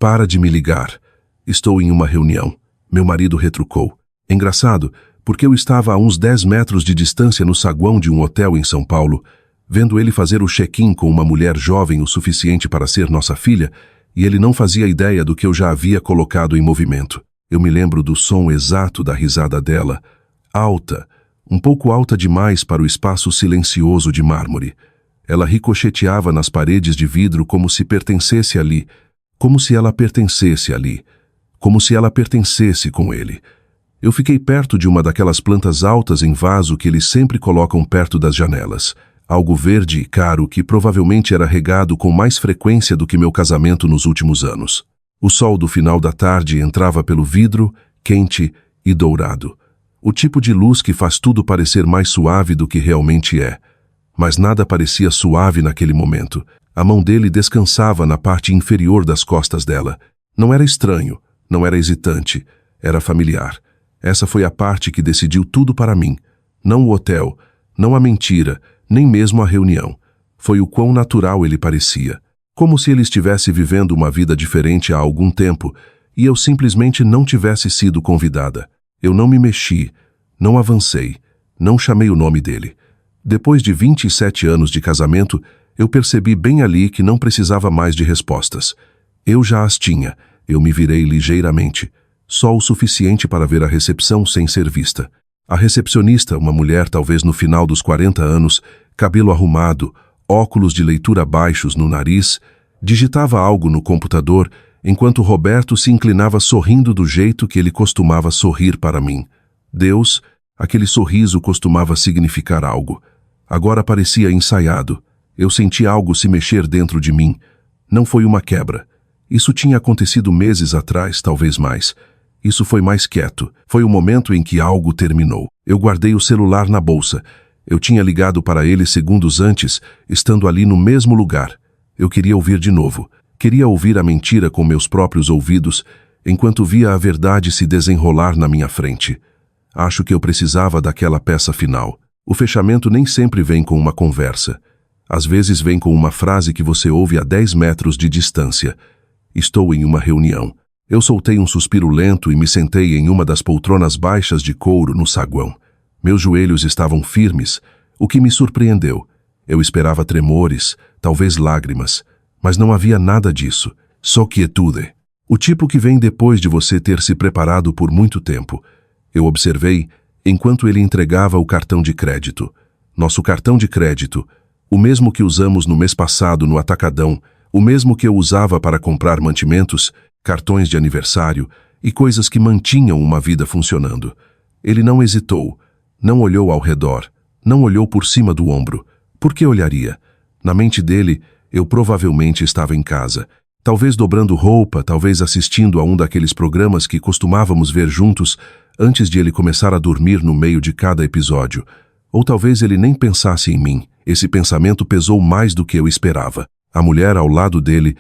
Para de me ligar. Estou em uma reunião. Meu marido retrucou. Engraçado, porque eu estava a uns 10 metros de distância no saguão de um hotel em São Paulo, vendo ele fazer o check-in com uma mulher jovem o suficiente para ser nossa filha, e ele não fazia ideia do que eu já havia colocado em movimento. Eu me lembro do som exato da risada dela, alta, um pouco alta demais para o espaço silencioso de mármore. Ela ricocheteava nas paredes de vidro como se pertencesse ali, como se ela pertencesse ali, como se ela pertencesse com ele. Eu fiquei perto de uma daquelas plantas altas em vaso que eles sempre colocam perto das janelas, algo verde e caro que provavelmente era regado com mais frequência do que meu casamento nos últimos anos. O sol do final da tarde entrava pelo vidro, quente e dourado. O tipo de luz que faz tudo parecer mais suave do que realmente é. Mas nada parecia suave naquele momento. A mão dele descansava na parte inferior das costas dela. Não era estranho, não era hesitante, era familiar. Essa foi a parte que decidiu tudo para mim. Não o hotel, não a mentira, nem mesmo a reunião. Foi o quão natural ele parecia. Como se ele estivesse vivendo uma vida diferente há algum tempo e eu simplesmente não tivesse sido convidada. Eu não me mexi, não avancei, não chamei o nome dele. Depois de 27 anos de casamento, eu percebi bem ali que não precisava mais de respostas. Eu já as tinha, eu me virei ligeiramente, só o suficiente para ver a recepção sem ser vista. A recepcionista, uma mulher talvez no final dos 40 anos, cabelo arrumado, óculos de leitura baixos no nariz, digitava algo no computador, enquanto Roberto se inclinava sorrindo do jeito que ele costumava sorrir para mim. Deus, aquele sorriso costumava significar algo. Agora parecia ensaiado. Eu senti algo se mexer dentro de mim. Não foi uma quebra. Isso tinha acontecido meses atrás, talvez mais. Isso foi mais quieto. Foi o momento em que algo terminou. Eu guardei o celular na bolsa. Eu tinha ligado para ele segundos antes, estando ali no mesmo lugar. Eu queria ouvir de novo. Queria ouvir a mentira com meus próprios ouvidos, enquanto via a verdade se desenrolar na minha frente. Acho que eu precisava daquela peça final. O fechamento nem sempre vem com uma conversa. Às vezes vem com uma frase que você ouve a 10 metros de distância. Estou em uma reunião. Eu soltei um suspiro lento e me sentei em uma das poltronas baixas de couro no saguão. Meus joelhos estavam firmes, o que me surpreendeu. Eu esperava tremores, talvez lágrimas, mas não havia nada disso, só quietude. O tipo que vem depois de você ter se preparado por muito tempo. Eu observei enquanto ele entregava o cartão de crédito. Nosso cartão de crédito, o mesmo que usamos no mês passado no Atacadão, o mesmo que eu usava para comprar mantimentos, cartões de aniversário e coisas que mantinham uma vida funcionando. Ele não hesitou, não olhou ao redor, não olhou por cima do ombro. Por que olharia? Na mente dele, eu provavelmente estava em casa. Talvez dobrando roupa, talvez assistindo a um daqueles programas que costumávamos ver juntos antes de ele começar a dormir no meio de cada episódio. Ou talvez ele nem pensasse em mim. Esse pensamento pesou mais do que eu esperava. A mulher ao lado dele,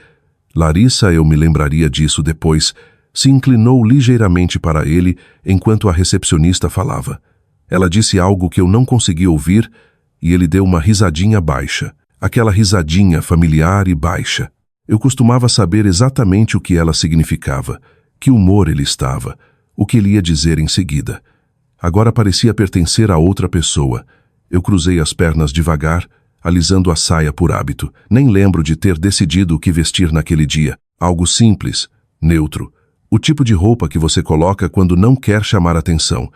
Larissa, eu me lembraria disso depois, se inclinou ligeiramente para ele enquanto a recepcionista falava. Ela disse algo que eu não consegui ouvir e ele deu uma risadinha baixa. Aquela risadinha familiar e baixa. Eu costumava saber exatamente o que ela significava, que humor ele estava, o que ele ia dizer em seguida. Agora parecia pertencer a outra pessoa. Eu cruzei as pernas devagar, alisando a saia por hábito. Nem lembro de ter decidido o que vestir naquele dia. Algo simples, neutro. O tipo de roupa que você coloca quando não quer chamar atenção.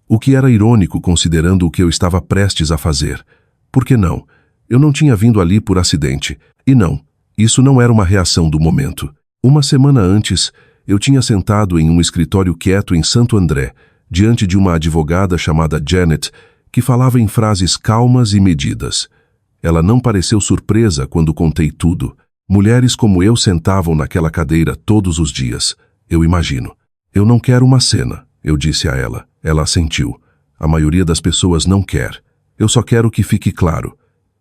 O que era irônico considerando o que eu estava prestes a fazer. Por que não? Eu não tinha vindo ali por acidente. E não, isso não era uma reação do momento. Uma semana antes, eu tinha sentado em um escritório quieto em Santo André, diante de uma advogada chamada Janet, que falava em frases calmas e medidas. Ela não pareceu surpresa quando contei tudo. Mulheres como eu sentavam naquela cadeira todos os dias. Eu imagino. Eu não quero uma cena, eu disse a ela. Ela assentiu. A maioria das pessoas não quer. Eu só quero que fique claro.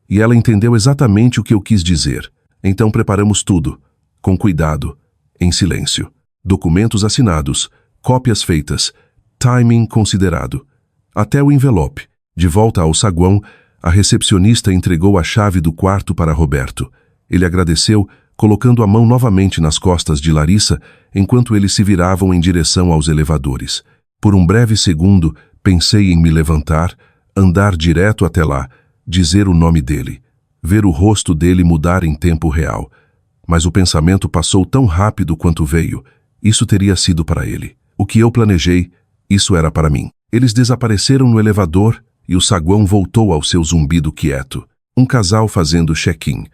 E ela entendeu exatamente o que eu quis dizer. Então preparamos tudo, com cuidado, em silêncio. Documentos assinados, cópias feitas, timing considerado. Até o envelope. De volta ao saguão, a recepcionista entregou a chave do quarto para Roberto. Ele agradeceu, colocando a mão novamente nas costas de Larissa, enquanto eles se viravam em direção aos elevadores. Por um breve segundo, pensei em me levantar, andar direto até lá, dizer o nome dele, ver o rosto dele mudar em tempo real. Mas o pensamento passou tão rápido quanto veio. Isso teria sido para ele. O que eu planejei, isso era para mim. Eles desapareceram no elevador e o saguão voltou ao seu zumbido quieto. Um casal fazendo check-in.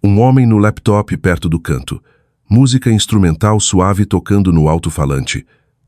Um homem no laptop perto do canto. Música instrumental suave tocando no alto-falante.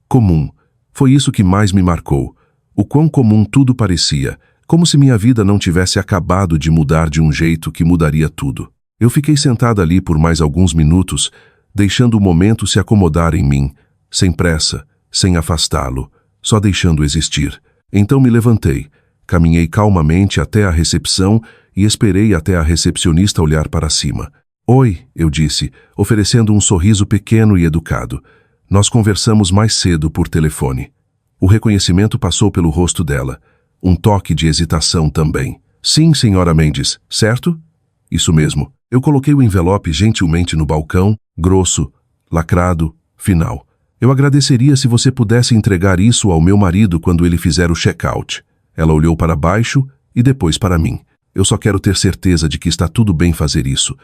Comum. Foi isso que mais me marcou. O quão comum tudo parecia, como se minha vida não tivesse acabado de mudar de um jeito que mudaria tudo. Eu fiquei sentada ali por mais alguns minutos, deixando o momento se acomodar em mim, sem pressa, sem afastá-lo, só deixando existir. Então me levantei, caminhei calmamente até a recepção e esperei até a recepcionista olhar para cima. "Oi", eu disse, oferecendo um sorriso pequeno e educado. Nós conversamos mais cedo por telefone. O reconhecimento passou pelo rosto dela. Um toque de hesitação também. "Sim, senhora Mendes, certo?" "Isso mesmo." Eu coloquei o envelope gentilmente no balcão, grosso, lacrado, final. "Eu agradeceria se você pudesse entregar isso ao meu marido quando ele fizer o check-out." Ela olhou para baixo e depois para mim. "Eu só quero ter certeza de que está tudo bem fazer isso."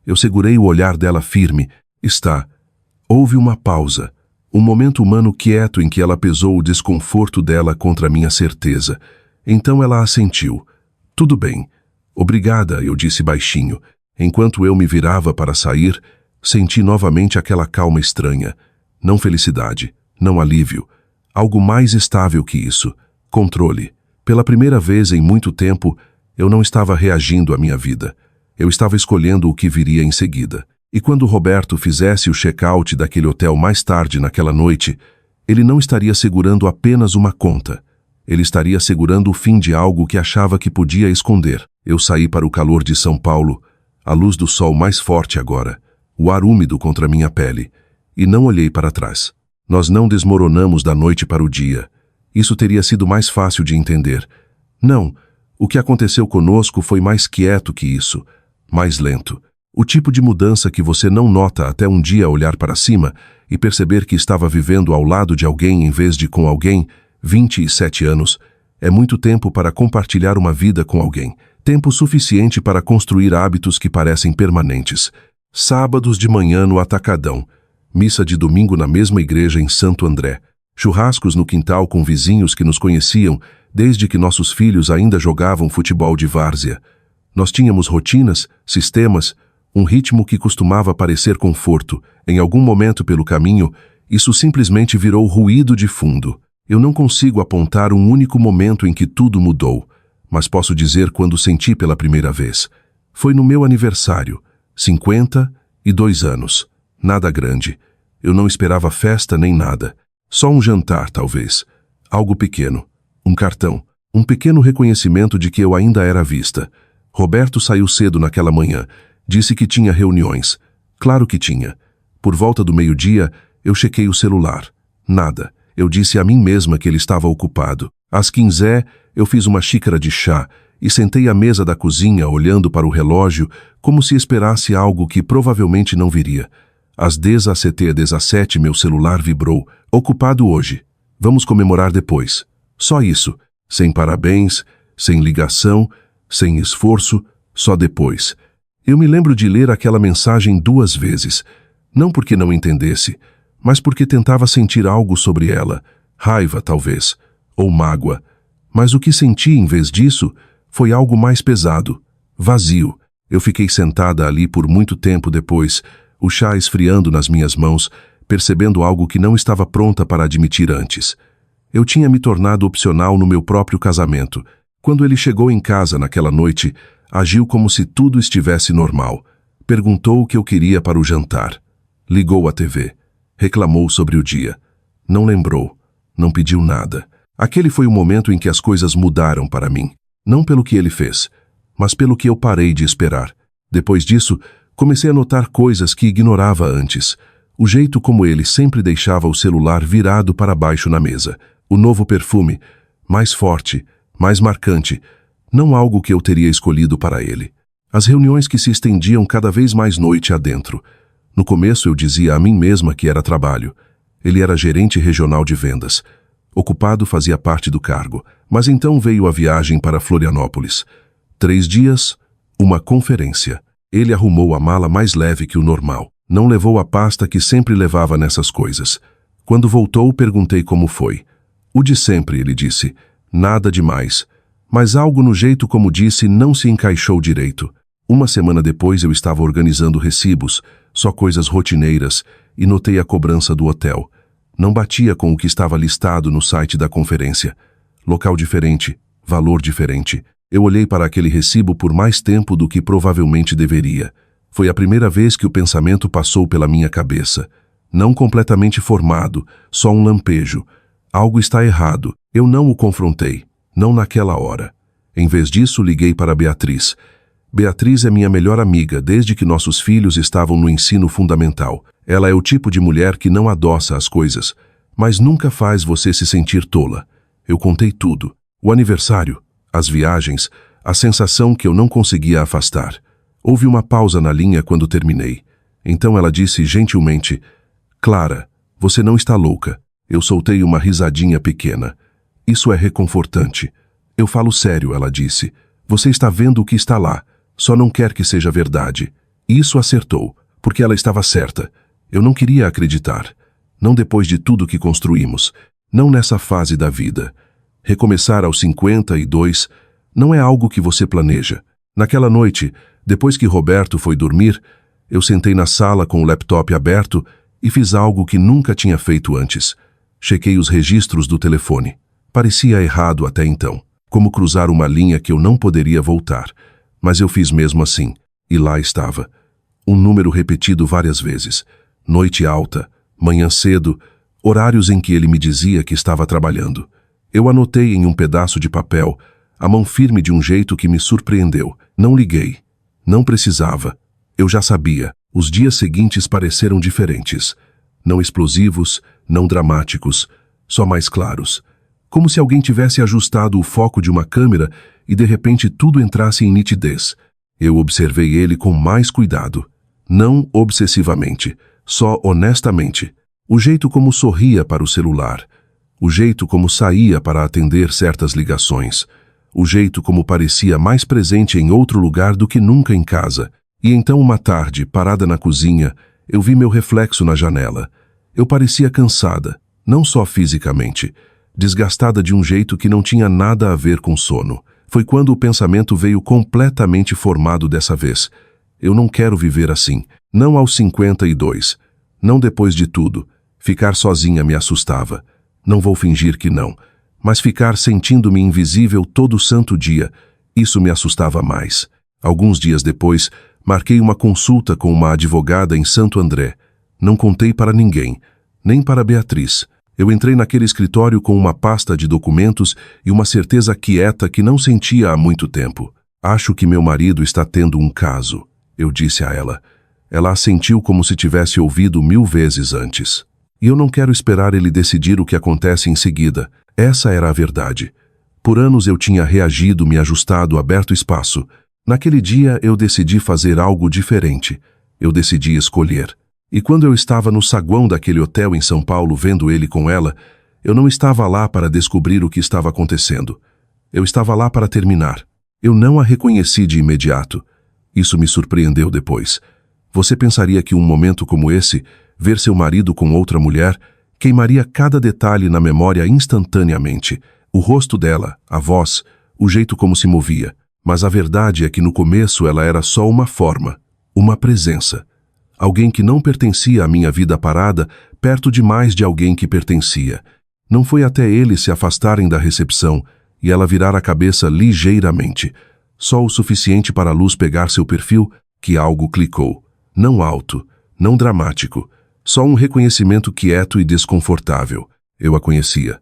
Eu segurei o olhar dela firme. "Está." Houve uma pausa. Um momento humano quieto em que ela pesou o desconforto dela contra a minha certeza. Então ela assentiu. "Tudo bem." "Obrigada", eu disse baixinho. Enquanto eu me virava para sair, senti novamente aquela calma estranha. Não felicidade, não alívio. Algo mais estável que isso. Controle. Pela primeira vez em muito tempo, eu não estava reagindo à minha vida. Eu estava escolhendo o que viria em seguida. E quando Roberto fizesse o check-out daquele hotel mais tarde naquela noite, ele não estaria segurando apenas uma conta. Ele estaria segurando o fim de algo que achava que podia esconder. Eu saí para o calor de São Paulo, a luz do sol mais forte agora, o ar úmido contra minha pele, e não olhei para trás. Nós não desmoronamos da noite para o dia. Isso teria sido mais fácil de entender. Não, o que aconteceu conosco foi mais quieto que isso, mais lento. O tipo de mudança que você não nota até um dia olhar para cima e perceber que estava vivendo ao lado de alguém em vez de com alguém, 27 anos, é muito tempo para compartilhar uma vida com alguém. Tempo suficiente para construir hábitos que parecem permanentes. Sábados de manhã no Atacadão. Missa de domingo na mesma igreja em Santo André. Churrascos no quintal com vizinhos que nos conheciam desde que nossos filhos ainda jogavam futebol de várzea. Nós tínhamos rotinas, sistemas, um ritmo que costumava parecer conforto. Em algum momento pelo caminho, isso simplesmente virou ruído de fundo. Eu não consigo apontar um único momento em que tudo mudou, mas posso dizer quando senti pela primeira vez. Foi no meu aniversário, 52 anos. Nada grande. Eu não esperava festa nem nada. Só um jantar, talvez. Algo pequeno. Um cartão. Um pequeno reconhecimento de que eu ainda era vista. Roberto saiu cedo naquela manhã. Disse que tinha reuniões. Claro que tinha. Por volta do meio-dia, eu chequei o celular. Nada. Eu disse a mim mesma que ele estava ocupado. Às 15, eu fiz uma xícara de chá e sentei à mesa da cozinha olhando para o relógio como se esperasse algo que provavelmente não viria. Às 17 meu celular vibrou. Ocupado hoje. Vamos comemorar depois. Só isso. Sem parabéns, sem ligação, sem esforço, só depois. Eu me lembro de ler aquela mensagem 2 vezes. Não porque não entendesse, mas porque tentava sentir algo sobre ela. Raiva, talvez. Ou mágoa. Mas o que senti em vez disso foi algo mais pesado. Vazio. Eu fiquei sentada ali por muito tempo depois, o chá esfriando nas minhas mãos, percebendo algo que não estava pronta para admitir antes. Eu tinha me tornado opcional no meu próprio casamento. Quando ele chegou em casa naquela noite, agiu como se tudo estivesse normal. Perguntou o que eu queria para o jantar. Ligou a TV. Reclamou sobre o dia. Não lembrou. Não pediu nada. Aquele foi o momento em que as coisas mudaram para mim. Não pelo que ele fez, mas pelo que eu parei de esperar. Depois disso, comecei a notar coisas que ignorava antes. O jeito como ele sempre deixava o celular virado para baixo na mesa. O novo perfume, mais forte, mais marcante, não algo que eu teria escolhido para ele. As reuniões que se estendiam cada vez mais noite adentro. No começo eu dizia a mim mesma que era trabalho. Ele era gerente regional de vendas. Ocupado fazia parte do cargo, mas então veio a viagem para Florianópolis. 3 dias, uma conferência. Ele arrumou a mala mais leve que o normal. Não levou a pasta que sempre levava nessas coisas. Quando voltou, perguntei como foi. O de sempre, ele disse. Nada demais. Mas algo no jeito como disse não se encaixou direito. Uma semana depois eu estava organizando recibos, só coisas rotineiras, e notei a cobrança do hotel. Não batia com o que estava listado no site da conferência. Local diferente, valor diferente. Eu olhei para aquele recibo por mais tempo do que provavelmente deveria. Foi a primeira vez que o pensamento passou pela minha cabeça. Não completamente formado, só um lampejo. Algo está errado. Eu não o confrontei. Não naquela hora. Em vez disso, liguei para Beatriz. Beatriz é minha melhor amiga desde que nossos filhos estavam no ensino fundamental. Ela é o tipo de mulher que não adoça as coisas, mas nunca faz você se sentir tola. Eu contei tudo. O aniversário, as viagens, a sensação que eu não conseguia afastar. Houve uma pausa na linha quando terminei. Então ela disse gentilmente, Clara, você não está louca. Eu soltei uma risadinha pequena. Isso é reconfortante. Eu falo sério, ela disse. Você está vendo o que está lá. Só não quer que seja verdade. Isso acertou, porque ela estava certa. Eu não queria acreditar. Não depois de tudo que construímos. Não nessa fase da vida. Recomeçar aos 52 não é algo que você planeja. Naquela noite, depois que Roberto foi dormir, eu sentei na sala com o laptop aberto e fiz algo que nunca tinha feito antes. Chequei os registros do telefone. Parecia errado até então, como cruzar uma linha que eu não poderia voltar. Mas eu fiz mesmo assim, e lá estava. Um número repetido várias vezes. Noite alta, manhã cedo, horários em que ele me dizia que estava trabalhando. Eu anotei em um pedaço de papel, a mão firme de um jeito que me surpreendeu. Não liguei. Não precisava. Eu já sabia. Os dias seguintes pareceram diferentes. Não explosivos, não dramáticos, só mais claros. Como se alguém tivesse ajustado o foco de uma câmera e de repente tudo entrasse em nitidez. Eu observei ele com mais cuidado. Não obsessivamente, só honestamente. O jeito como sorria para o celular. O jeito como saía para atender certas ligações. O jeito como parecia mais presente em outro lugar do que nunca em casa. E então uma tarde, parada na cozinha, eu vi meu reflexo na janela. Eu parecia cansada, não só fisicamente, desgastada de um jeito que não tinha nada a ver com sono. Foi quando o pensamento veio completamente formado dessa vez. Eu não quero viver assim. Não aos 52. Não depois de tudo. Ficar sozinha me assustava. Não vou fingir que não. Mas ficar sentindo-me invisível todo santo dia, isso me assustava mais. Alguns dias depois, marquei uma consulta com uma advogada em Santo André. Não contei para ninguém, nem para Beatriz. Eu entrei naquele escritório com uma pasta de documentos e uma certeza quieta que não sentia há muito tempo. Acho que meu marido está tendo um caso, eu disse a ela. Ela assentiu como se tivesse ouvido 1000 vezes antes. E eu não quero esperar ele decidir o que acontece em seguida. Essa era a verdade. Por anos eu tinha reagido, me ajustado, aberto espaço. Naquele dia eu decidi fazer algo diferente. Eu decidi escolher. E quando eu estava no saguão daquele hotel em São Paulo vendo ele com ela, eu não estava lá para descobrir o que estava acontecendo. Eu estava lá para terminar. Eu não a reconheci de imediato. Isso me surpreendeu depois. Você pensaria que um momento como esse, ver seu marido com outra mulher, queimaria cada detalhe na memória instantaneamente. O rosto dela, a voz, o jeito como se movia. Mas a verdade é que no começo ela era só uma forma, uma presença. Alguém que não pertencia à minha vida parada, perto demais de alguém que pertencia. Não foi até eles se afastarem da recepção e ela virar a cabeça ligeiramente, só o suficiente para a luz pegar seu perfil, que algo clicou. Não alto, não dramático, só um reconhecimento quieto e desconfortável. Eu a conhecia.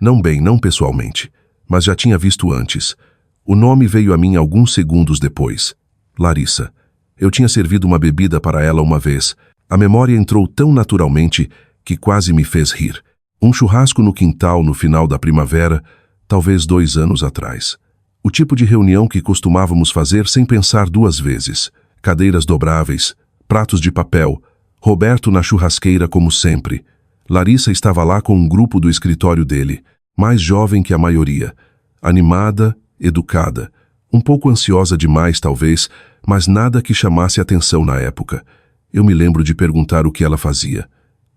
Não bem, não pessoalmente, mas já tinha visto antes. O nome veio a mim alguns segundos depois. Larissa. Eu tinha servido uma bebida para ela uma vez. A memória entrou tão naturalmente que quase me fez rir. Um churrasco no quintal no final da primavera, talvez 2 anos atrás. O tipo de reunião que costumávamos fazer sem pensar duas vezes. Cadeiras dobráveis, pratos de papel, Roberto na churrasqueira como sempre. Larissa estava lá com um grupo do escritório dele, mais jovem que a maioria. Animada, educada. Um pouco ansiosa demais, talvez, mas nada que chamasse atenção na época. Eu me lembro de perguntar o que ela fazia.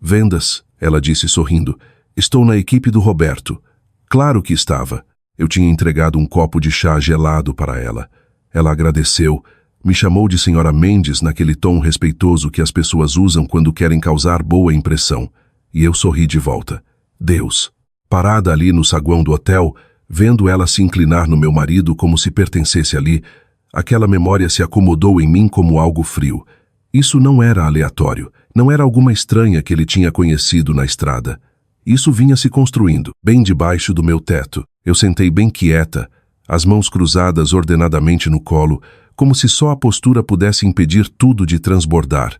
Vendas, ela disse sorrindo. Estou na equipe do Roberto. Claro que estava. Eu tinha entregado um copo de chá gelado para ela. Ela agradeceu, me chamou de Senhora Mendes naquele tom respeitoso que as pessoas usam quando querem causar boa impressão. E eu sorri de volta. Deus. Parada ali no saguão do hotel, vendo ela se inclinar no meu marido como se pertencesse ali, aquela memória se acomodou em mim como algo frio. Isso não era aleatório, não era alguma estranha que ele tinha conhecido na estrada. Isso vinha se construindo, bem debaixo do meu teto. Eu sentei bem quieta, as mãos cruzadas ordenadamente no colo, como se só a postura pudesse impedir tudo de transbordar.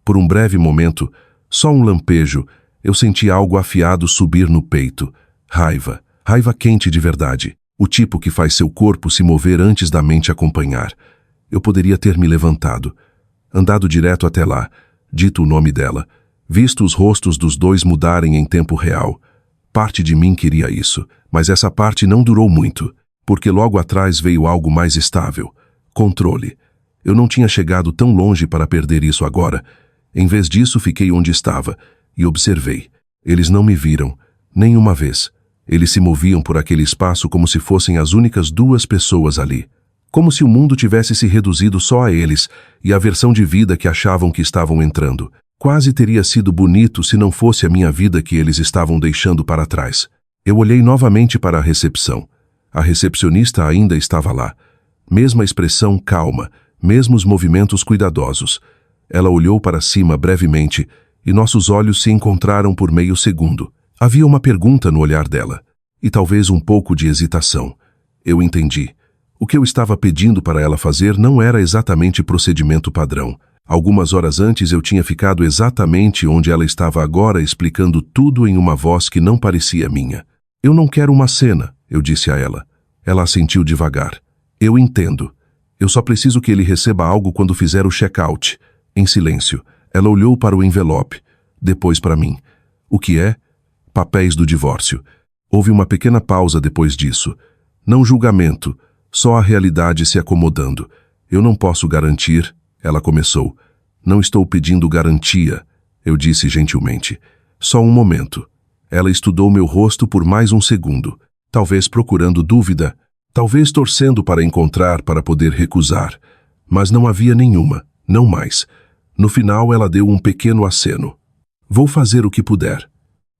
Por um breve momento, só um lampejo, eu senti algo afiado subir no peito. Raiva, raiva quente de verdade. O tipo que faz seu corpo se mover antes da mente acompanhar. Eu poderia ter me levantado, andado direto até lá, dito o nome dela, visto os rostos dos dois mudarem em tempo real. Parte de mim queria isso, mas essa parte não durou muito, porque logo atrás veio algo mais estável. Controle. Eu não tinha chegado tão longe para perder isso agora. Em vez disso, fiquei onde estava e observei. Eles não me viram, nem uma vez. Eles se moviam por aquele espaço como se fossem as únicas duas pessoas ali. Como se o mundo tivesse se reduzido só a eles e a versão de vida que achavam que estavam entrando. Quase teria sido bonito se não fosse a minha vida que eles estavam deixando para trás. Eu olhei novamente para a recepção. A recepcionista ainda estava lá. Mesma expressão calma, mesmos movimentos cuidadosos. Ela olhou para cima brevemente e nossos olhos se encontraram por meio segundo. Havia uma pergunta no olhar dela, e talvez um pouco de hesitação. Eu entendi. O que eu estava pedindo para ela fazer não era exatamente procedimento padrão. Algumas horas antes eu tinha ficado exatamente onde ela estava agora, explicando tudo em uma voz que não parecia minha. Eu não quero uma cena, eu disse a ela. Ela assentiu devagar. Eu entendo. Eu só preciso que ele receba algo quando fizer o check-out. Em silêncio, ela olhou para o envelope, depois para mim. O que é? Papéis do divórcio. Houve uma pequena pausa depois disso. Não julgamento, só a realidade se acomodando. Eu não posso garantir, ela começou. Não estou pedindo garantia, eu disse gentilmente. Só um momento. Ela estudou meu rosto por mais um segundo, talvez procurando dúvida, talvez torcendo para encontrar para poder recusar. Mas não havia nenhuma, não mais. No final ela deu um pequeno aceno. Vou fazer o que puder.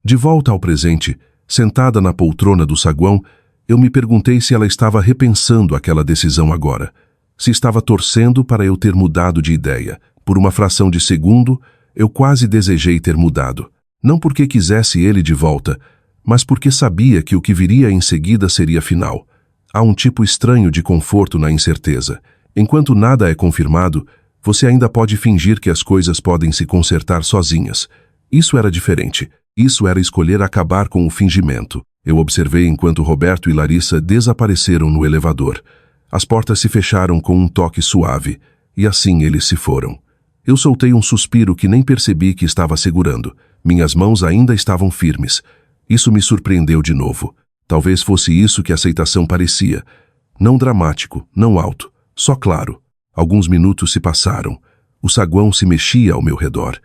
De volta ao presente, sentada na poltrona do saguão, eu me perguntei se ela estava repensando aquela decisão agora. Se estava torcendo para eu ter mudado de ideia. Por uma fração de segundo, eu quase desejei ter mudado. Não porque quisesse ele de volta, mas porque sabia que o que viria em seguida seria final. Há um tipo estranho de conforto na incerteza. Enquanto nada é confirmado, você ainda pode fingir que as coisas podem se consertar sozinhas. Isso era diferente. Isso era escolher acabar com o fingimento. Eu observei enquanto Roberto e Larissa desapareceram no elevador. As portas se fecharam com um toque suave, e assim eles se foram. Eu soltei um suspiro que nem percebi que estava segurando. Minhas mãos ainda estavam firmes. Isso me surpreendeu de novo. Talvez fosse isso que a aceitação parecia. Não dramático, não alto, só claro. Alguns minutos se passaram. O saguão se mexia ao meu redor.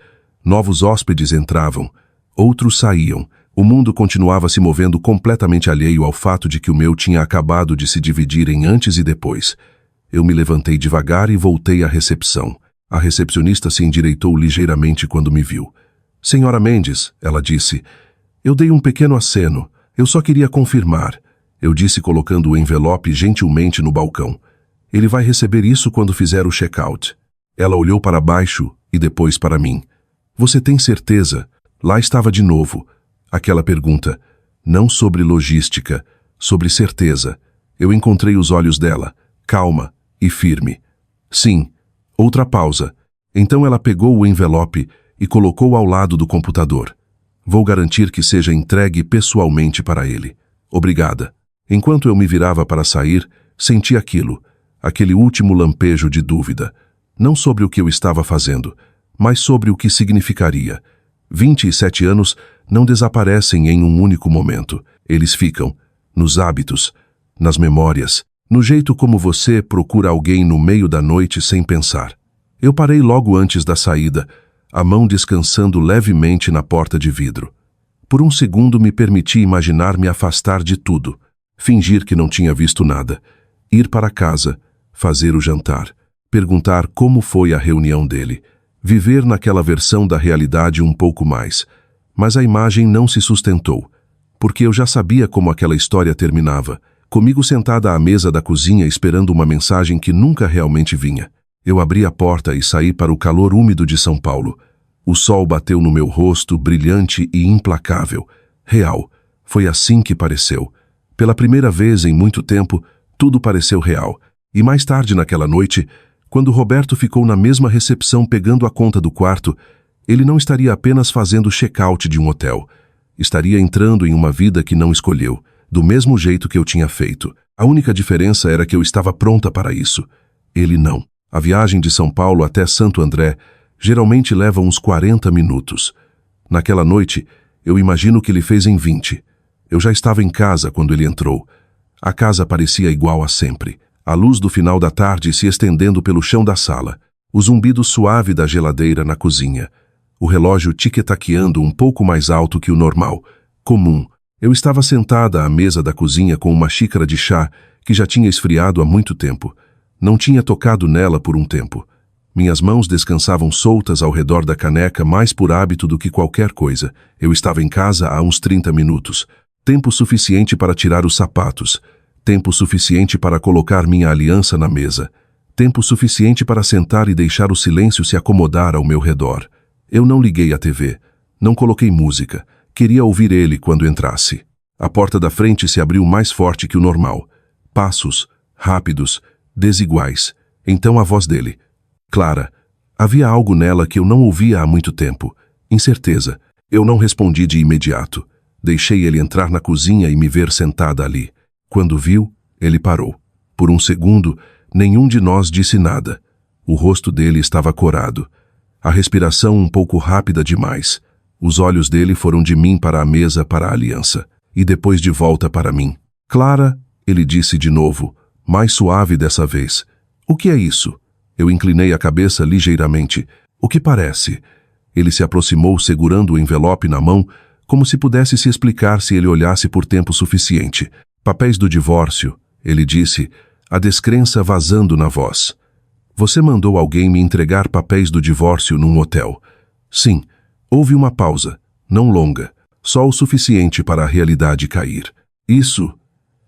Novos hóspedes entravam. Outros saíam. O mundo continuava se movendo completamente alheio ao fato de que o meu tinha acabado de se dividir em antes e depois. Eu me levantei devagar e voltei à recepção. A recepcionista se endireitou ligeiramente quando me viu. Senhora Mendes, ela disse. Eu dei um pequeno aceno. Eu só queria confirmar. Eu disse colocando o envelope gentilmente no balcão. Ele vai receber isso quando fizer o check-out. Ela olhou para baixo e depois para mim. Você tem certeza? Lá estava de novo. Aquela pergunta. Não sobre logística, sobre certeza. Eu encontrei os olhos dela, calma e firme. Sim. Outra pausa. Então ela pegou o envelope e colocou ao lado do computador. Vou garantir que seja entregue pessoalmente para ele. Obrigada. Enquanto eu me virava para sair, Senti aquilo, aquele último lampejo de dúvida, não sobre o que eu estava fazendo, mas sobre o que significaria. 27 anos não desaparecem em um único momento. Eles ficam nos hábitos, nas memórias, no jeito como você procura alguém no meio da noite sem pensar. Eu parei logo antes da saída, a mão descansando levemente na porta de vidro. Por um segundo me permiti imaginar me afastar de tudo, fingir que não tinha visto nada, ir para casa, fazer o jantar, perguntar como foi a reunião dele, viver naquela versão da realidade um pouco mais. Mas a imagem não se sustentou, porque eu já sabia como aquela história terminava, comigo sentada à mesa da cozinha esperando uma mensagem que nunca realmente vinha. Eu abri a porta e saí para o calor úmido de São Paulo. O sol bateu no meu rosto, brilhante e implacável. Real. Foi assim que pareceu. Pela primeira vez em muito tempo, tudo pareceu real. E mais tarde naquela noite, quando Roberto ficou na mesma recepção pegando a conta do quarto, ele não estaria apenas fazendo check-out de um hotel. Estaria entrando em uma vida que não escolheu, do mesmo jeito que eu tinha feito. A única diferença era que eu estava pronta para isso. Ele não. A viagem de São Paulo até Santo André geralmente leva uns 40 minutos. Naquela noite, eu imagino que ele fez em 20. Eu já estava em casa quando ele entrou. A casa parecia igual a sempre. A luz do final da tarde se estendendo pelo chão da sala. O zumbido suave da geladeira na cozinha. O relógio tic-taqueando um pouco mais alto que o normal. Comum. Eu estava sentada à mesa da cozinha com uma xícara de chá que já tinha esfriado há muito tempo. Não tinha tocado nela por um tempo. Minhas mãos descansavam soltas ao redor da caneca mais por hábito do que qualquer coisa. Eu estava em casa há uns 30 minutos. Tempo suficiente para tirar os sapatos. Tempo suficiente para colocar minha aliança na mesa. Tempo suficiente para sentar e deixar o silêncio se acomodar ao meu redor. Eu não liguei a TV. Não coloquei música. Queria ouvir ele quando entrasse. A porta da frente se abriu mais forte que o normal. Passos, rápidos, desiguais. Então a voz dele. Clara. Havia algo nela que eu não ouvia há muito tempo. Incerteza. Eu não respondi de imediato. Deixei ele entrar na cozinha e me ver sentada ali. Quando viu, ele parou. Por um segundo, nenhum de nós disse nada. O rosto dele estava corado. A respiração um pouco rápida demais. Os olhos dele foram de mim para a mesa para a aliança. E depois de volta para mim. Clara, ele disse de novo, mais suave dessa vez. O que é isso? Eu inclinei a cabeça ligeiramente. O que parece? Ele se aproximou segurando o envelope na mão, como se pudesse se explicar se ele olhasse por tempo suficiente. Papéis do divórcio, ele disse, a descrença vazando na voz. Você mandou alguém me entregar papéis do divórcio num hotel. Sim, houve uma pausa, não longa, só o suficiente para a realidade cair. Isso...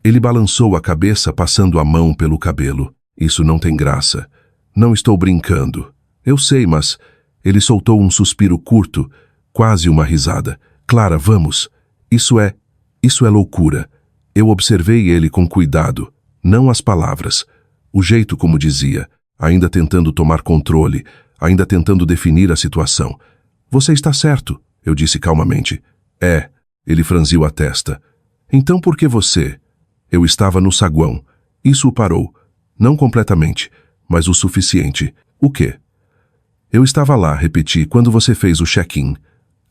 Ele balançou a cabeça passando a mão pelo cabelo. Isso não tem graça. Não estou brincando. Eu sei, mas... Ele soltou um suspiro curto, quase uma risada. Clara, vamos. Isso é loucura. Eu observei ele com cuidado, não as palavras. O jeito como dizia, ainda tentando tomar controle, ainda tentando definir a situação. Você está certo, eu disse calmamente. É, ele franziu a testa. Então por que você... Eu estava no saguão. Isso o parou. Não completamente, mas o suficiente. O quê? Eu estava lá, repeti, quando você fez o check-in.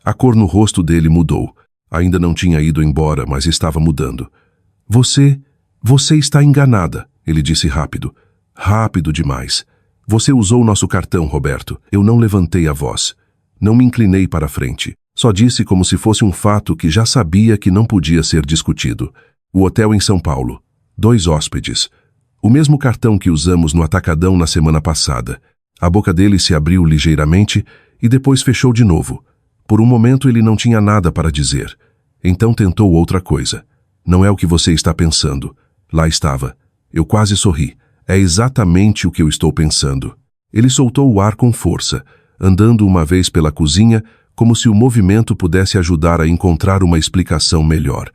A cor no rosto dele mudou. Ainda não tinha ido embora, mas estava mudando. Você está enganada, ele disse rápido. Rápido demais. Você usou nosso cartão, Roberto. Eu não levantei a voz. Não me inclinei para a frente. Só disse como se fosse um fato que já sabia que não podia ser discutido. O hotel em São Paulo. 2 hóspedes. O mesmo cartão que usamos no atacadão na semana passada. A boca dele se abriu ligeiramente e depois fechou de novo. Por um momento ele não tinha nada para dizer. Então tentou outra coisa. Não é o que você está pensando. Lá estava. Eu quase sorri. É exatamente o que eu estou pensando. Ele soltou o ar com força, andando uma vez pela cozinha, como se o movimento pudesse ajudar a encontrar uma explicação melhor.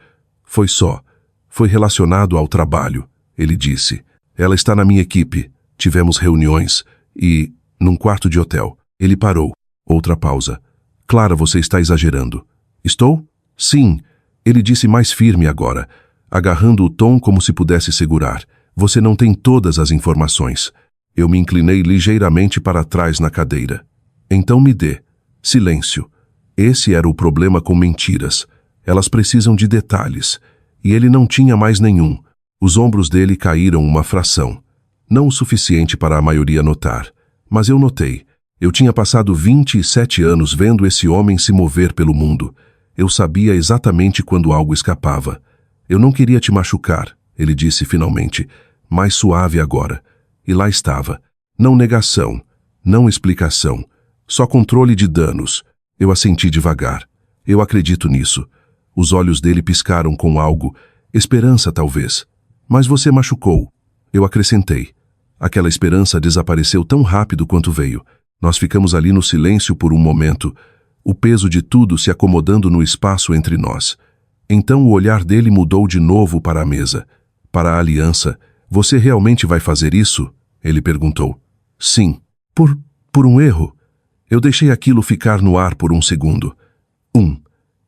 Foi relacionado ao trabalho, ele disse. Ela está na minha equipe. Tivemos reuniões e... num quarto de hotel. Ele parou. Outra pausa. Clara, você está exagerando. Estou? Sim. Ele disse mais firme agora, agarrando o tom como se pudesse segurar. Você não tem todas as informações. Eu me inclinei ligeiramente para trás na cadeira. Então me dê. Silêncio. Esse era o problema com mentiras. Elas precisam de detalhes. E ele não tinha mais nenhum. Os ombros dele caíram uma fração. Não o suficiente para a maioria notar. Mas eu notei. Eu tinha passado 27 anos vendo esse homem se mover pelo mundo. Eu sabia exatamente quando algo escapava. Eu não queria te machucar, ele disse finalmente, mais suave agora. E lá estava. Não negação, não explicação, só controle de danos. Eu assenti devagar. Eu acredito nisso. Os olhos dele piscaram com algo, esperança talvez. Mas você machucou. Eu acrescentei. Aquela esperança desapareceu tão rápido quanto veio. Nós ficamos ali no silêncio por um momento, o peso de tudo se acomodando no espaço entre nós. Então o olhar dele mudou de novo para a mesa, para a aliança. Você realmente vai fazer isso? Ele perguntou. Sim. Por um erro? Eu deixei aquilo ficar no ar por um segundo.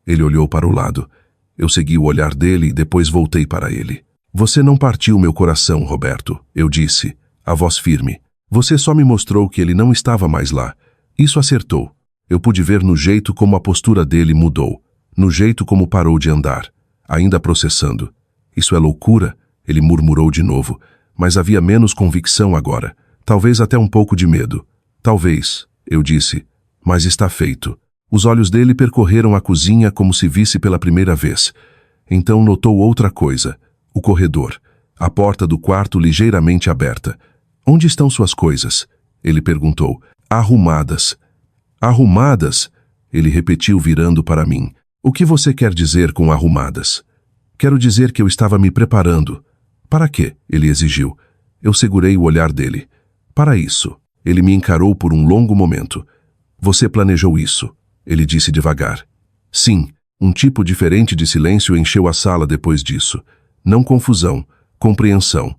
Ele olhou para o lado. Eu segui o olhar dele e depois voltei para ele. Você não partiu meu coração, Roberto, eu disse, a voz firme. Você só me mostrou que ele não estava mais lá. Isso acertou. Eu pude ver no jeito como a postura dele mudou, no jeito como parou de andar, ainda processando. Isso é loucura, ele murmurou de novo, mas havia menos convicção agora, talvez até um pouco de medo. Talvez, eu disse, mas está feito. Os olhos dele percorreram a cozinha como se visse pela primeira vez. Então notou outra coisa, o corredor, a porta do quarto ligeiramente aberta. Onde estão suas coisas? Ele perguntou. Arrumadas. Arrumadas? Ele repetiu virando para mim. O que você quer dizer com arrumadas? Quero dizer que eu estava me preparando. Para quê? Ele exigiu. Eu segurei o olhar dele. Para isso. Ele me encarou por um longo momento. Você planejou isso? Ele disse devagar. Sim. Um tipo diferente de silêncio encheu a sala depois disso. Não confusão, compreensão.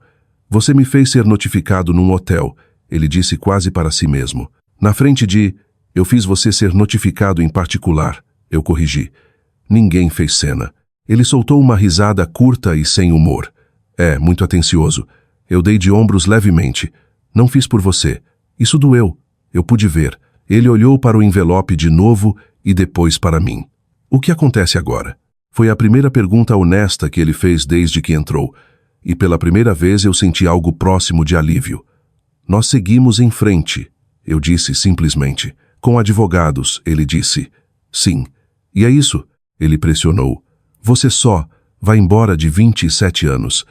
Você me fez ser notificado num hotel, ele disse quase para si mesmo. Na frente de... Eu fiz você ser notificado em particular, eu corrigi. Ninguém fez cena. Ele soltou uma risada curta e sem humor. Muito atencioso. Eu dei de ombros levemente. Não fiz por você. Isso doeu. Eu pude ver. Ele olhou para o envelope de novo e depois para mim. O que acontece agora? Foi a primeira pergunta honesta que ele fez desde que entrou. E pela primeira vez eu senti algo próximo de alívio. Nós seguimos em frente, eu disse simplesmente. Com advogados, ele disse. Sim. E é isso, ele pressionou. Você só vai embora de 27 anos.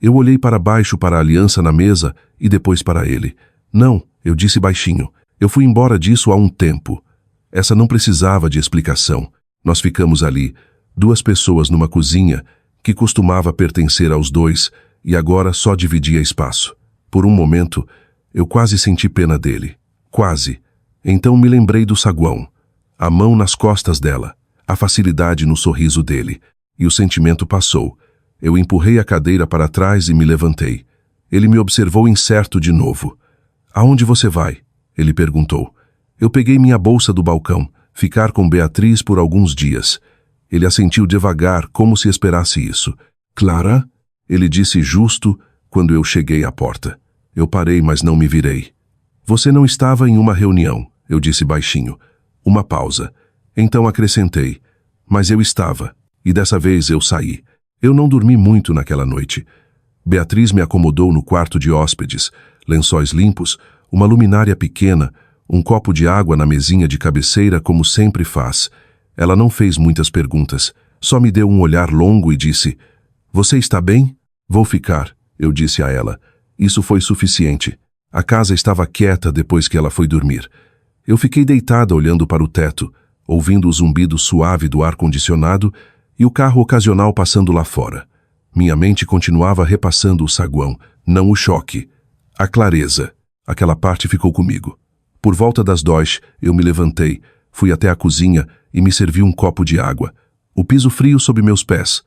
Eu olhei para baixo para a aliança na mesa e depois para ele. Não, eu disse baixinho. Eu fui embora disso há um tempo. Essa não precisava de explicação. Nós ficamos ali, duas pessoas numa cozinha que costumava pertencer aos dois e agora só dividia espaço. Por um momento, eu quase senti pena dele. Quase. Então me lembrei do saguão. A mão nas costas dela, a facilidade no sorriso dele. E o sentimento passou. Eu empurrei a cadeira para trás e me levantei. Ele me observou incerto de novo. Aonde você vai? Ele perguntou. Eu peguei minha bolsa do balcão, ficar com Beatriz por alguns dias. Ele assentiu devagar, como se esperasse isso. Clara? Ele disse justo quando eu cheguei à porta. Eu parei, mas não me virei. Você não estava em uma reunião, eu disse baixinho. Uma pausa. Então acrescentei. Mas eu estava, e dessa vez eu saí. Eu não dormi muito naquela noite. Beatriz me acomodou no quarto de hóspedes, lençóis limpos, uma luminária pequena, um copo de água na mesinha de cabeceira como sempre faz. Ela não fez muitas perguntas, só me deu um olhar longo e disse, você está bem? Vou ficar, eu disse a ela. Isso foi suficiente. A casa estava quieta depois que ela foi dormir. Eu fiquei deitada olhando para o teto, ouvindo o zumbido suave do ar-condicionado e o carro ocasional passando lá fora. Minha mente continuava repassando o saguão, não o choque. A clareza. Aquela parte ficou comigo. Por volta das 2, eu me levantei, fui até a cozinha e me servi um copo de água. O piso frio sob meus pés.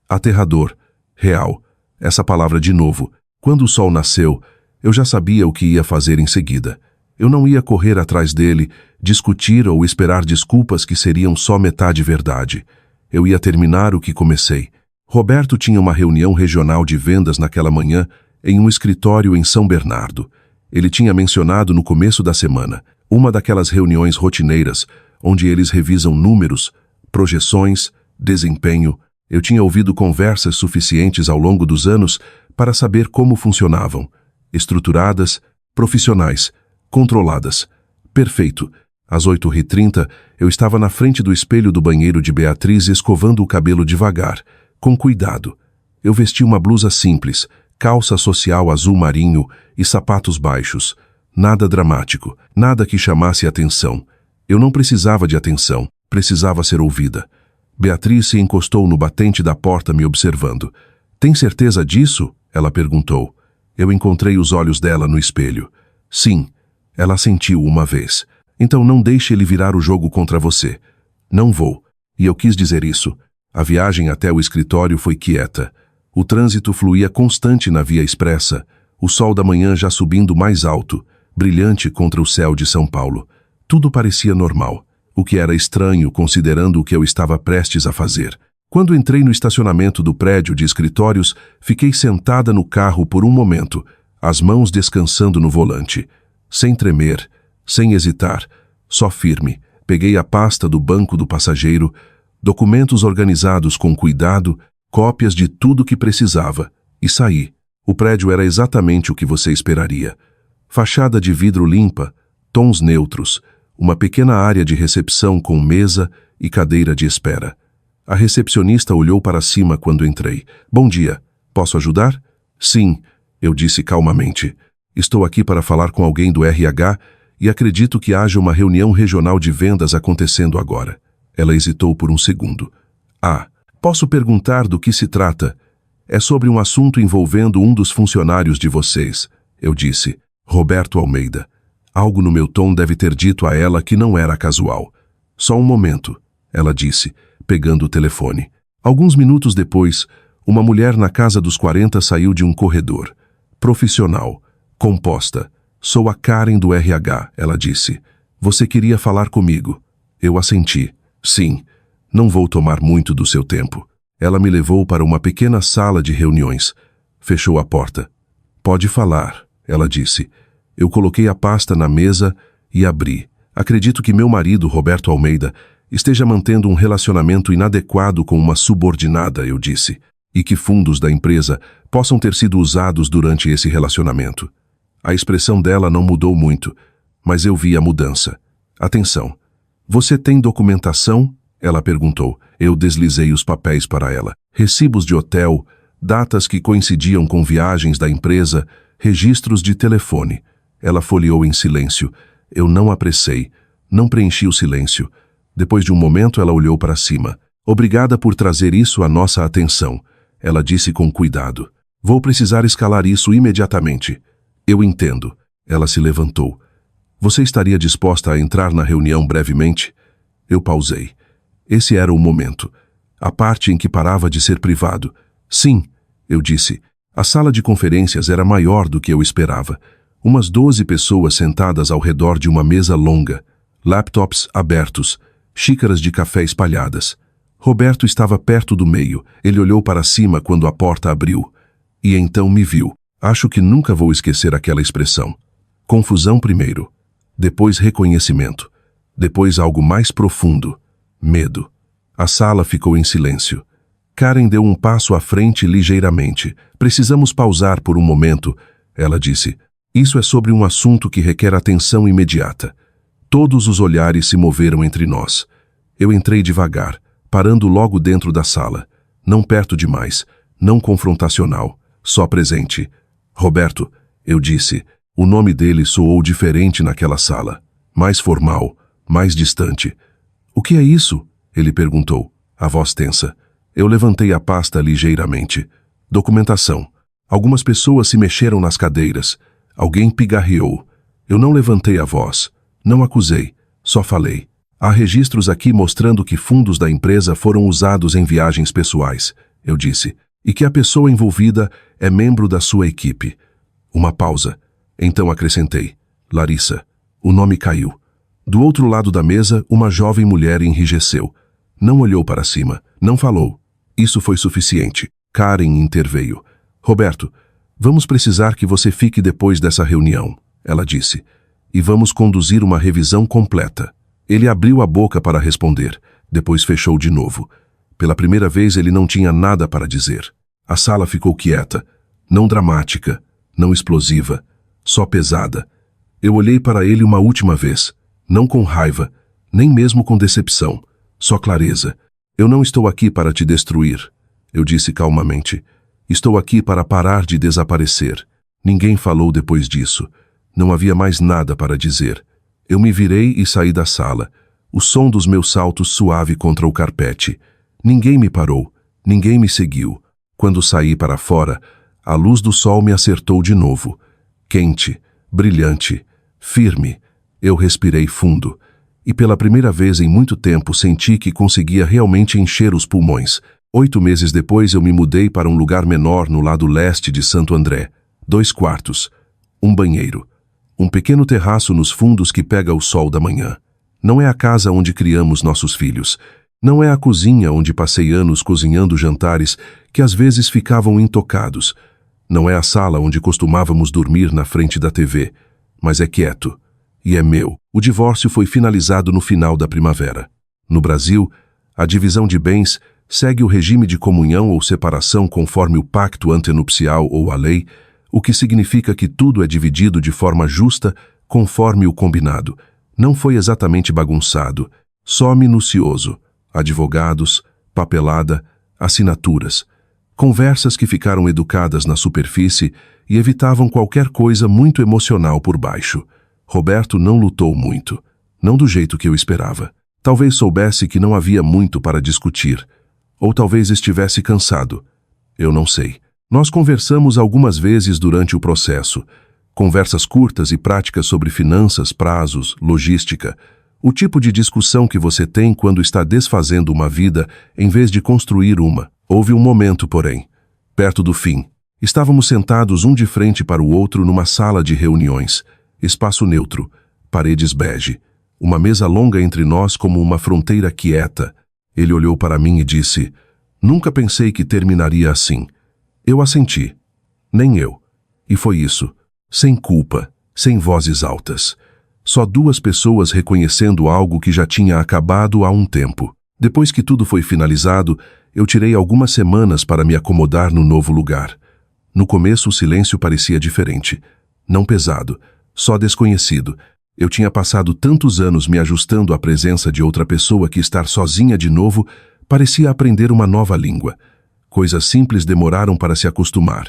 Aterrador. Real. Essa palavra de novo. Quando o sol nasceu, eu já sabia o que ia fazer em seguida. Eu não ia correr atrás dele, discutir ou esperar desculpas que seriam só metade verdade. Eu ia terminar o que comecei. Roberto tinha uma reunião regional de vendas naquela manhã em um escritório em São Bernardo. Ele tinha mencionado no começo da semana, uma daquelas reuniões rotineiras, onde eles revisam números, projeções, desempenho. Eu tinha ouvido conversas suficientes ao longo dos anos para saber como funcionavam. Estruturadas, profissionais, controladas. Perfeito. Às 8h30, eu estava na frente do espelho do banheiro de Beatriz escovando o cabelo devagar, com cuidado. Eu vesti uma blusa simples, calça social azul marinho e sapatos baixos. Nada dramático, nada que chamasse atenção. Eu não precisava de atenção, precisava ser ouvida. Beatriz se encostou no batente da porta me observando. "Tem certeza disso?" ela perguntou. Eu encontrei os olhos dela no espelho. "Sim." Ela assentiu uma vez. "Então não deixe ele virar o jogo contra você." "Não vou." E eu quis dizer isso. A viagem até o escritório foi quieta. O trânsito fluía constante na via expressa, o sol da manhã já subindo mais alto, brilhante contra o céu de São Paulo. Tudo parecia normal, o que era estranho considerando o que eu estava prestes a fazer. Quando entrei no estacionamento do prédio de escritórios, fiquei sentada no carro por um momento, as mãos descansando no volante. Sem tremer, sem hesitar, só firme, peguei a pasta do banco do passageiro, documentos organizados com cuidado, cópias de tudo que precisava, e saí. O prédio era exatamente o que você esperaria. Fachada de vidro limpa, tons neutros, uma pequena área de recepção com mesa e cadeira de espera. A recepcionista olhou para cima quando entrei. "Bom dia, posso ajudar?" "Sim", eu disse calmamente. "Estou aqui para falar com alguém do RH e acredito que haja uma reunião regional de vendas acontecendo agora." Ela hesitou por um segundo. "Ah, posso perguntar do que se trata?" "É sobre um assunto envolvendo um dos funcionários de vocês", eu disse. "Roberto Almeida." Algo no meu tom deve ter dito a ela que não era casual. "Só um momento", ela disse, pegando o telefone. Alguns minutos depois, uma mulher na casa dos 40 saiu de um corredor. Profissional, composta. "Sou a Karen do RH", ela disse. "Você queria falar comigo?" Eu assenti. "Sim, não vou tomar muito do seu tempo." Ela me levou para uma pequena sala de reuniões. Fechou a porta. "Pode falar", ela disse. Eu coloquei a pasta na mesa e abri. "Acredito que meu marido, Roberto Almeida, esteja mantendo um relacionamento inadequado com uma subordinada", eu disse, "e que fundos da empresa possam ter sido usados durante esse relacionamento." A expressão dela não mudou muito, mas eu vi a mudança. "Atenção. Você tem documentação?" ela perguntou. Eu deslizei os papéis para ela. Recibos de hotel, datas que coincidiam com viagens da empresa, registros de telefone. Ela folheou em silêncio. Eu não apressei, não preenchi o silêncio. Depois de um momento, ela olhou para cima. "Obrigada por trazer isso à nossa atenção", ela disse com cuidado. "Vou precisar escalar isso imediatamente." "Eu entendo." Ela se levantou. "Você estaria disposta a entrar na reunião brevemente?" Eu pausei. Esse era o momento. A parte em que parava de ser privado. "Sim", eu disse. A sala de conferências era maior do que eu esperava. Umas 12 pessoas sentadas ao redor de uma mesa longa. Laptops abertos. Xícaras de café espalhadas. Roberto estava perto do meio. Ele olhou para cima quando a porta abriu. E então me viu. Acho que nunca vou esquecer aquela expressão. Confusão primeiro. Depois reconhecimento. Depois algo mais profundo. Medo. A sala ficou em silêncio. Karen deu um passo à frente ligeiramente. "Precisamos pausar por um momento", ela disse. "Isso é sobre um assunto que requer atenção imediata." Todos os olhares se moveram entre nós. Eu entrei devagar, parando logo dentro da sala. Não perto demais, não confrontacional, só presente. "Roberto", eu disse. O nome dele soou diferente naquela sala. Mais formal, mais distante. "O que é isso?" ele perguntou, a voz tensa. Eu levantei a pasta ligeiramente. "Documentação." Algumas pessoas se mexeram nas cadeiras. Alguém pigarreou. Eu não levantei a voz. Não acusei. Só falei. "Há registros aqui mostrando que fundos da empresa foram usados em viagens pessoais", eu disse, "e que a pessoa envolvida é membro da sua equipe." Uma pausa. Então acrescentei. "Larissa." O nome caiu. Do outro lado da mesa, uma jovem mulher enrijeceu. Não olhou para cima. Não falou. Isso foi suficiente. Karen interveio. "Roberto, Vamos precisar que você fique depois dessa reunião, ela disse, e vamos conduzir uma revisão completa. Ele abriu a boca para responder, depois fechou de novo. Pela primeira vez ele não tinha nada para dizer. A sala ficou quieta, não dramática, não explosiva, só pesada. Eu olhei para ele uma última vez, não com raiva, nem mesmo com decepção, só clareza. Eu não estou aqui para te destruir, eu disse calmamente. Estou aqui para parar de desaparecer. Ninguém falou depois disso. Não havia mais nada para dizer. Eu me virei e saí da sala. O som dos meus saltos suave contra o carpete. Ninguém me parou. Ninguém me seguiu. Quando saí para fora, a luz do sol me acertou de novo. Quente, brilhante, firme. Eu respirei fundo. E pela primeira vez em muito tempo senti que conseguia realmente encher os pulmões. 8 meses depois eu me mudei para um lugar menor no lado leste de Santo André. 2 quartos, um banheiro, um pequeno terraço nos fundos que pega o sol da manhã. Não é a casa onde criamos nossos filhos. Não é a cozinha onde passei anos cozinhando jantares que às vezes ficavam intocados. Não é a sala onde costumávamos dormir na frente da TV. Mas é quieto. E é meu. O divórcio foi finalizado no final da primavera. No Brasil, a divisão de bens segue o regime de comunhão ou separação conforme o pacto antenupcial ou a lei, o que significa que tudo é dividido de forma justa conforme o combinado. Não foi exatamente bagunçado, só minucioso. Advogados, papelada, assinaturas. Conversas que ficaram educadas na superfície e evitavam qualquer coisa muito emocional por baixo. Roberto não lutou muito, não do jeito que eu esperava. Talvez soubesse que não havia muito para discutir, ou talvez estivesse cansado. Eu não sei. Nós conversamos algumas vezes durante o processo. Conversas curtas e práticas sobre finanças, prazos, logística. O tipo de discussão que você tem quando está desfazendo uma vida em vez de construir uma. Houve um momento, porém, perto do fim. Estávamos sentados um de frente para o outro numa sala de reuniões. Espaço neutro, paredes bege, uma mesa longa entre nós como uma fronteira quieta. Ele olhou para mim e disse, nunca pensei que terminaria assim. Eu assenti. Nem eu. E foi isso. Sem culpa, sem vozes altas. Só 2 pessoas reconhecendo algo que já tinha acabado há um tempo. Depois que tudo foi finalizado, eu tirei algumas semanas para me acomodar no novo lugar. No começo o silêncio parecia diferente. Não pesado. Só desconhecido. Eu tinha passado tantos anos me ajustando à presença de outra pessoa que estar sozinha de novo parecia aprender uma nova língua. Coisas simples demoraram para se acostumar.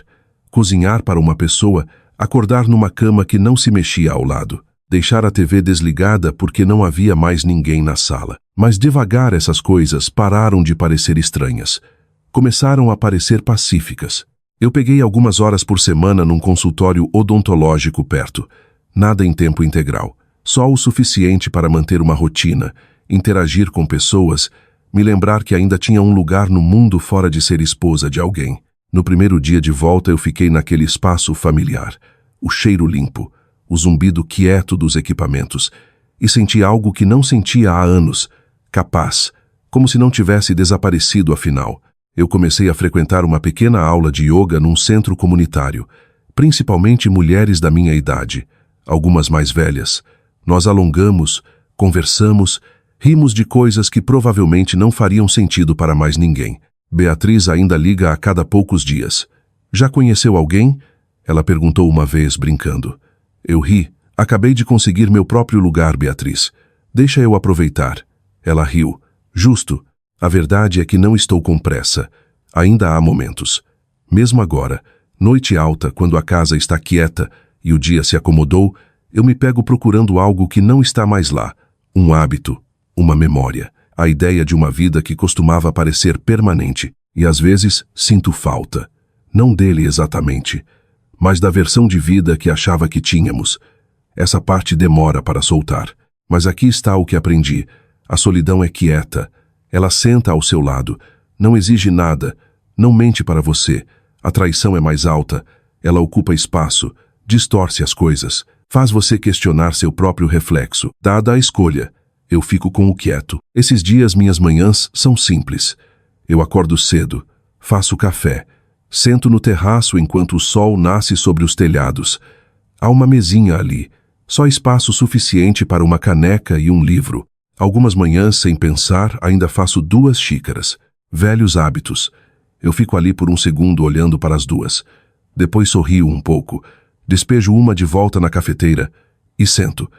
Cozinhar para uma pessoa, acordar numa cama que não se mexia ao lado, deixar a TV desligada porque não havia mais ninguém na sala. Mas devagar essas coisas pararam de parecer estranhas. Começaram a parecer pacíficas. Eu peguei algumas horas por semana num consultório odontológico perto. Nada em tempo integral, só o suficiente para manter uma rotina, interagir com pessoas, me lembrar que ainda tinha um lugar no mundo fora de ser esposa de alguém. No primeiro dia de volta eu fiquei naquele espaço familiar, o cheiro limpo, o zumbido quieto dos equipamentos, e senti algo que não sentia há anos, capaz, como se não tivesse desaparecido afinal. Eu comecei a frequentar uma pequena aula de yoga num centro comunitário, principalmente mulheres da minha idade. Algumas mais velhas. Nós alongamos, conversamos, rimos de coisas que provavelmente não fariam sentido para mais ninguém. Beatriz ainda liga a cada poucos dias. Já conheceu alguém? Ela perguntou uma vez, brincando. Eu ri. Acabei de conseguir meu próprio lugar, Beatriz. Deixa eu aproveitar. Ela riu. Justo. A verdade é que não estou com pressa. Ainda há momentos. Mesmo agora, noite alta, quando a casa está quieta, e o dia se acomodou, eu me pego procurando algo que não está mais lá. Um hábito, uma memória, a ideia de uma vida que costumava parecer permanente. E às vezes sinto falta. Não dele exatamente, mas da versão de vida que achava que tínhamos. Essa parte demora para soltar. Mas aqui está o que aprendi. A solidão é quieta. Ela senta ao seu lado. Não exige nada. Não mente para você. A traição é mais alta. Ela ocupa espaço. Distorce as coisas, faz você questionar seu próprio reflexo. Dada a escolha, eu fico com o quieto. Esses dias minhas manhãs são simples. Eu acordo cedo, faço café, Sento no terraço enquanto o sol nasce sobre os telhados. Há uma mesinha ali, só espaço suficiente para uma caneca e um livro. Algumas manhãs, sem pensar, ainda faço 2 xícaras. Velhos hábitos. Eu fico ali por um segundo olhando para as 2. Depois sorrio um pouco, despejo uma de volta na cafeteira e sento,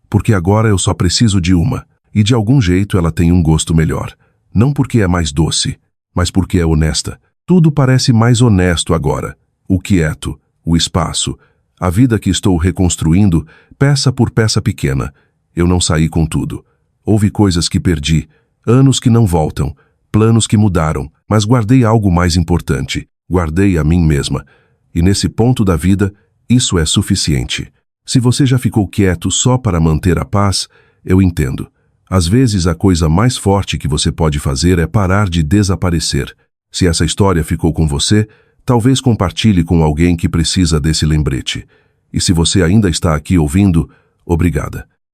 porque agora eu só preciso de uma, e de algum jeito ela tem um gosto melhor. Não porque é mais doce, mas porque é honesta. Tudo parece mais honesto agora. O quieto, o espaço, a vida que estou reconstruindo, peça por peça pequena. Eu não saí com tudo. Houve coisas que perdi, anos que não voltam, planos que mudaram, mas guardei algo mais importante. Guardei a mim mesma. E nesse ponto da vida, isso é suficiente. Se você já ficou quieto só para manter a paz, eu entendo. Às vezes a coisa mais forte que você pode fazer é parar de desaparecer. Se essa história ficou com você, talvez compartilhe com alguém que precisa desse lembrete. E se você ainda está aqui ouvindo, obrigada.